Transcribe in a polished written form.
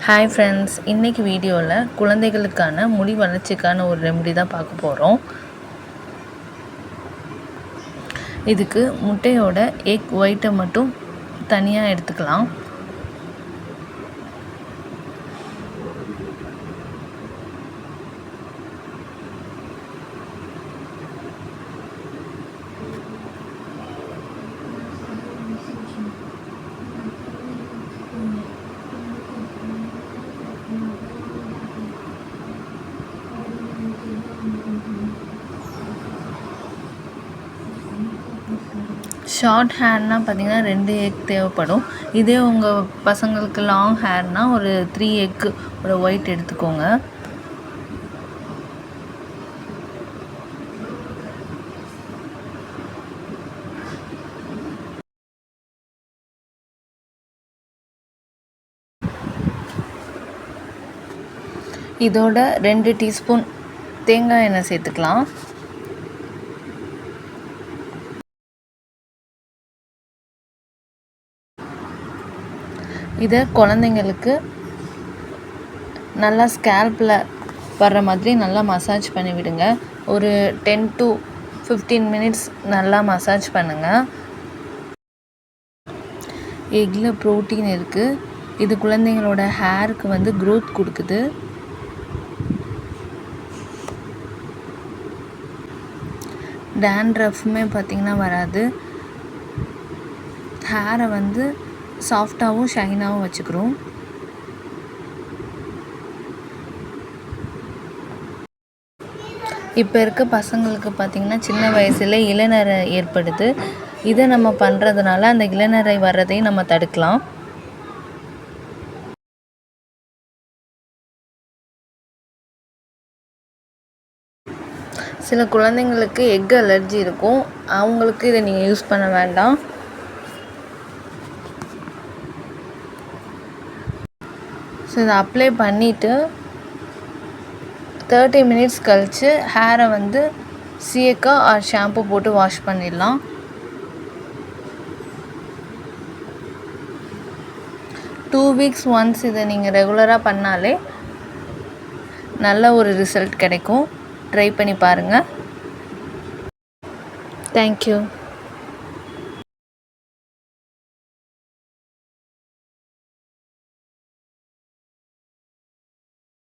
Hi friends, இன்றைக்கி வீடியோவில் குழந்தைகளுக்கான முடி வளர்ச்சிக்கான ஒரு ரெமெடி தான் பார்க்க போகிறோம். இதுக்கு முட்டையோட எக் ஒயிட்டை மட்டும் தனியாக எடுத்துக்கலாம். ஷார்ட் ஹேர்னால் பார்த்திங்கன்னா 2 எக் தேவைப்படும். இதே உங்கள் பசங்களுக்கு லாங் ஹேர்னால் ஒரு 3 எக்கு ஒரு ஒயிட் எடுத்துக்கோங்க. இதோட 2 டீஸ்பூன் தேங்காய் எண்ணெய் சேர்த்துக்கலாம். இதை குழந்தைங்களுக்கு நல்லா ஸ்கேல்பில் வர்ற மாதிரி நல்லா மசாஜ் பண்ணி விடுங்க. ஒரு 10 to 15 மினிட்ஸ் நல்லா மசாஜ் பண்ணுங்கள். எக்கில் ப்ரோட்டீன் இருக்குது. இது குழந்தைங்களோட ஹேருக்கு க்ரோத் கொடுக்குது. டேண்ட்ரஃப்மே பார்த்திங்கன்னா வராது. ஹேரை சாஃப்டாகவும் ஷைனாகவும் வச்சுக்கிறோம். இப்போ இருக்க பசங்களுக்கு பார்த்திங்கன்னா சின்ன வயசில் இளநரை ஏற்படுது. இதை நம்ம பண்ணுறதுனால அந்த இளநரை வர்றதையும் நம்ம தடுக்கலாம். சில குழந்தைங்களுக்கு எக் அலர்ஜி இருக்கும். அவங்களுக்கு இதை நீங்கள் யூஸ் பண்ண வேண்டாம். ஸோ இதை அப்ளை பண்ணிவிட்டு 30 மினிட்ஸ் கழித்து ஹேரை சீயக்கா ஆர் ஷாம்பு போட்டு வாஷ் பண்ணிடலாம். டூ வீக்ஸ் ஒன்ஸ் இதை நீங்கள் ரெகுலராக பண்ணாலே நல்ல ஒரு ரிசல்ட் கிடைக்கும். ட்ரை பண்ணி பாருங்கள். தேங்க்யூ.